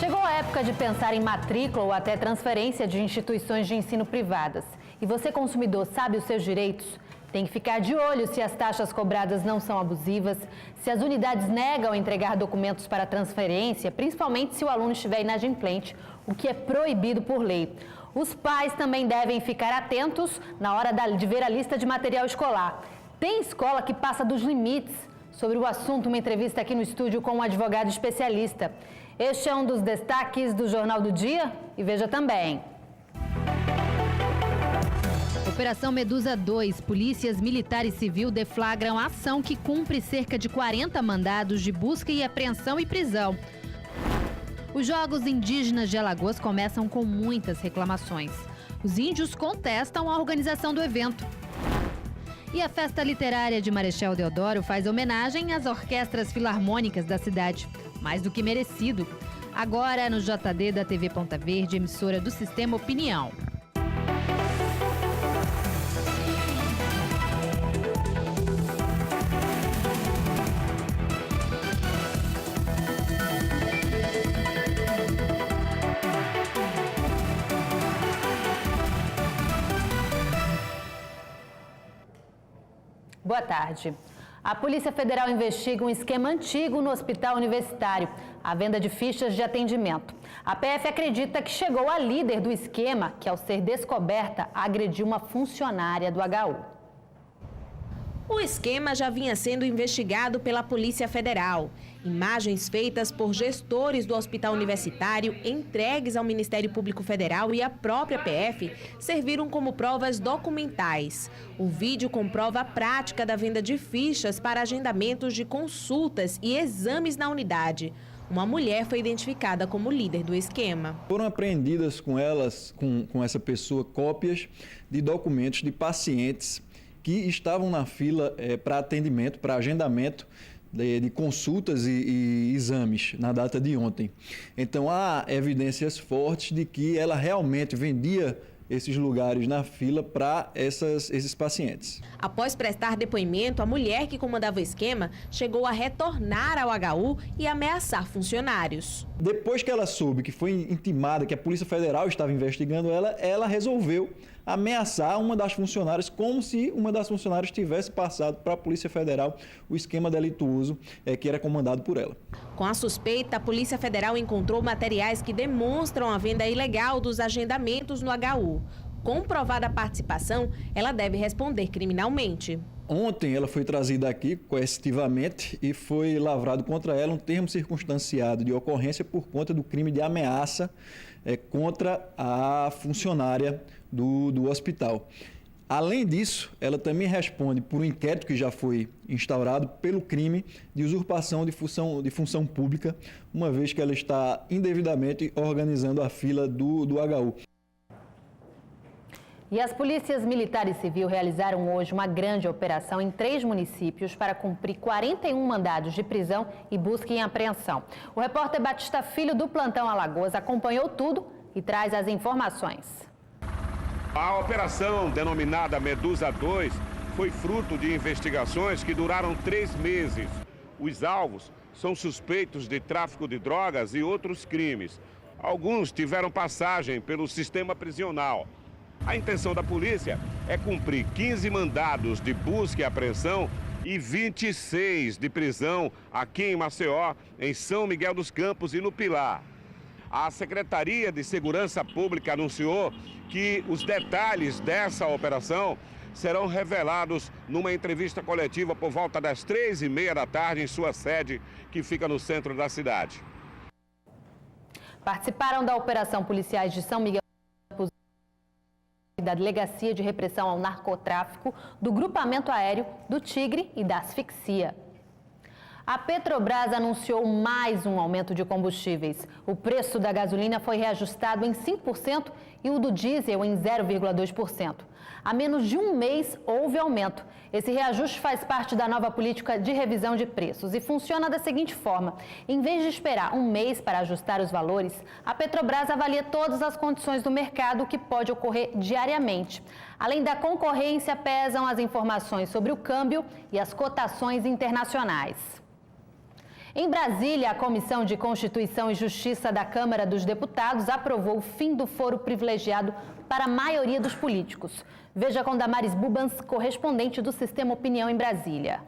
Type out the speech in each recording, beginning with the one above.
Chegou a época de pensar em matrícula ou até transferência de instituições de ensino privadas. E você, consumidor, sabe os seus direitos? Tem que ficar de olho se as taxas cobradas não são abusivas, se as unidades negam entregar documentos para transferência, principalmente se o aluno estiver inadimplente, o que é proibido por lei. Os pais também devem ficar atentos na hora de ver a lista de material escolar. Tem escola que passa dos limites. Sobre o assunto, uma entrevista aqui no estúdio com um advogado especialista. Este é um dos destaques do Jornal do Dia e veja também. Operação Medusa 2, polícias militar e civil deflagram ação que cumpre cerca de 40 mandados de busca e apreensão e prisão. Os Jogos Indígenas de Alagoas começam com muitas reclamações. Os índios contestam a organização do evento. E a Festa Literária de Marechal Deodoro faz homenagem às orquestras filarmônicas da cidade. Mais do que merecido. Agora no JD da TV Ponta Verde, emissora do Sistema Opinião. Boa tarde. A Polícia Federal investiga um esquema antigo no Hospital Universitário, a venda de fichas de atendimento. A PF acredita que chegou a líder do esquema, que ao ser descoberta, agrediu uma funcionária do HU. O esquema já vinha sendo investigado pela Polícia Federal. Imagens feitas por gestores do Hospital Universitário, entregues ao Ministério Público Federal e à própria PF, serviram como provas documentais. O vídeo comprova a prática da venda de fichas para agendamentos de consultas e exames na unidade. Uma mulher foi identificada como líder do esquema. Foram apreendidas com elas, com essa pessoa, cópias de documentos de pacientes que estavam na fila para atendimento, para agendamento de consultas e exames na data de ontem. Então há evidências fortes de que ela realmente vendia esses lugares na fila para esses pacientes. Após prestar depoimento, a mulher que comandava o esquema chegou a retornar ao HU e ameaçar funcionários. Depois que ela soube que foi intimada, que a Polícia Federal estava investigando ela resolveu ameaçar uma das funcionárias, como se uma das funcionárias tivesse passado para a Polícia Federal o esquema delituoso que era comandado por ela. Com a suspeita, a Polícia Federal encontrou materiais que demonstram a venda ilegal dos agendamentos no HU. Comprovada a participação, ela deve responder criminalmente. Ontem ela foi trazida aqui coercitivamente e foi lavrado contra ela um termo circunstanciado de ocorrência por conta do crime de ameaça contra a funcionária do hospital. Além disso, ela também responde por um inquérito que já foi instaurado pelo crime de usurpação de função pública, uma vez que ela está indevidamente organizando a fila do HU. E as polícias militar e civil realizaram hoje uma grande operação em 3 municípios para cumprir 41 mandados de prisão e busca e apreensão. O repórter Batista Filho, do Plantão Alagoas, acompanhou tudo e traz as informações. A operação, denominada Medusa 2, foi fruto de investigações que duraram 3 meses. Os alvos são suspeitos de tráfico de drogas e outros crimes. Alguns tiveram passagem pelo sistema prisional. A intenção da polícia é cumprir 15 mandados de busca e apreensão e 26 de prisão aqui em Maceió, em São Miguel dos Campos e no Pilar. A Secretaria de Segurança Pública anunciou que os detalhes dessa operação serão revelados numa entrevista coletiva por volta das 3h30 da tarde em sua sede, que fica no centro da cidade. Participaram da operação policiais de São Miguel da Delegacia de Repressão ao Narcotráfico, do Grupamento Aéreo, do Tigre e da Asfixia. A Petrobras anunciou mais um aumento de combustíveis. O preço da gasolina foi reajustado em 5% e o do diesel em 0,2%. Há menos de um mês houve aumento. Esse reajuste faz parte da nova política de revisão de preços e funciona da seguinte forma: em vez de esperar um mês para ajustar os valores, a Petrobras avalia todas as condições do mercado, que pode ocorrer diariamente. Além da concorrência, pesam as informações sobre o câmbio e as cotações internacionais. Em Brasília, a Comissão de Constituição e Justiça da Câmara dos Deputados aprovou o fim do foro privilegiado para a maioria dos políticos. Veja com Damares Bubans, correspondente do Sistema Opinião em Brasília.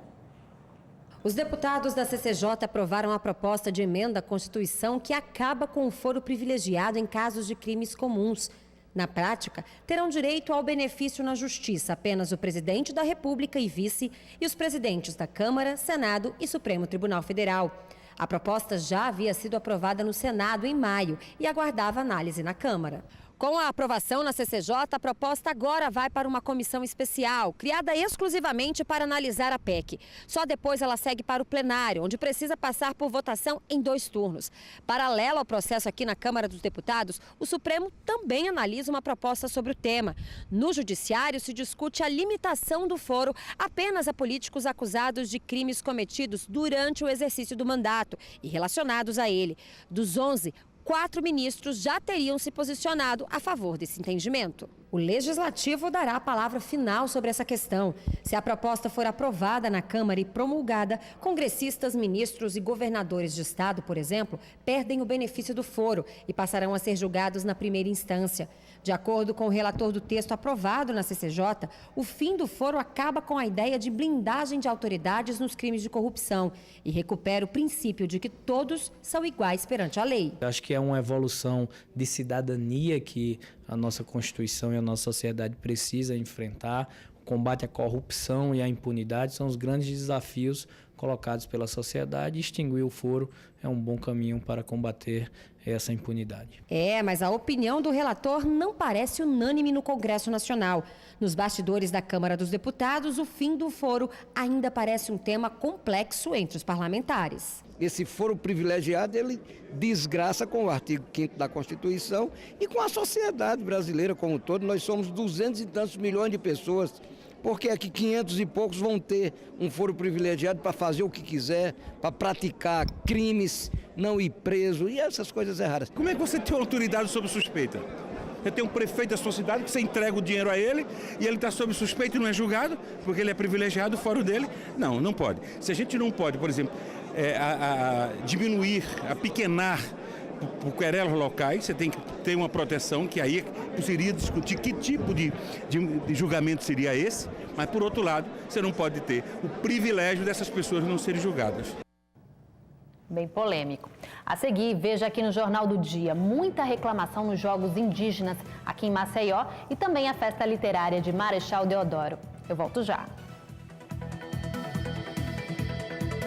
Os deputados da CCJ aprovaram a proposta de emenda à Constituição que acaba com o foro privilegiado em casos de crimes comuns. Na prática, terão direito ao benefício na Justiça apenas o presidente da República e vice e os presidentes da Câmara, Senado e Supremo Tribunal Federal. A proposta já havia sido aprovada no Senado em maio e aguardava análise na Câmara. Com a aprovação na CCJ, a proposta agora vai para uma comissão especial, criada exclusivamente para analisar a PEC. Só depois ela segue para o plenário, onde precisa passar por votação em 2 turnos. Paralelo ao processo aqui na Câmara dos Deputados, o Supremo também analisa uma proposta sobre o tema. No Judiciário se discute a limitação do foro apenas a políticos acusados de crimes cometidos durante o exercício do mandato e relacionados a ele. Dos 11, 4 ministros já teriam se posicionado a favor desse entendimento. O Legislativo dará a palavra final sobre essa questão. Se a proposta for aprovada na Câmara e promulgada, congressistas, ministros e governadores de estado, por exemplo, perdem o benefício do foro e passarão a ser julgados na primeira instância. De acordo com o relator do texto aprovado na CCJ, o fim do foro acaba com a ideia de blindagem de autoridades nos crimes de corrupção e recupera o princípio de que todos são iguais perante a lei. Acho que é uma evolução de cidadania que a nossa Constituição e a nossa sociedade precisa enfrentar. O combate à corrupção e à impunidade são os grandes desafios colocados pela sociedade. Extinguir o foro é um bom caminho para combater essa impunidade. Mas a opinião do relator não parece unânime no Congresso Nacional. Nos bastidores da Câmara dos Deputados, o fim do foro ainda parece um tema complexo entre os parlamentares. Esse foro privilegiado, ele desgraça com o artigo 5º da Constituição e com a sociedade brasileira como um todo. Nós somos 200 e tantos milhões de pessoas. Porque aqui 500 e poucos vão ter um foro privilegiado para fazer o que quiser, para praticar crimes, não ir preso e essas coisas erradas. Como é que você tem autoridade sob suspeita? Você tem um prefeito da sua cidade que você entrega o dinheiro a ele e ele está sob suspeita e não é julgado porque ele é privilegiado, o foro dele? Não, não pode. Se a gente não pode, por exemplo, diminuir, apequenar por querelas locais, você tem que ter uma proteção que aí seria discutir que tipo de julgamento seria esse, mas por outro lado, você não pode ter o privilégio dessas pessoas não serem julgadas. Bem polêmico. A seguir, veja aqui no Jornal do Dia, muita reclamação nos Jogos Indígenas aqui em Maceió e também a Festa Literária de Marechal Deodoro. Eu volto já.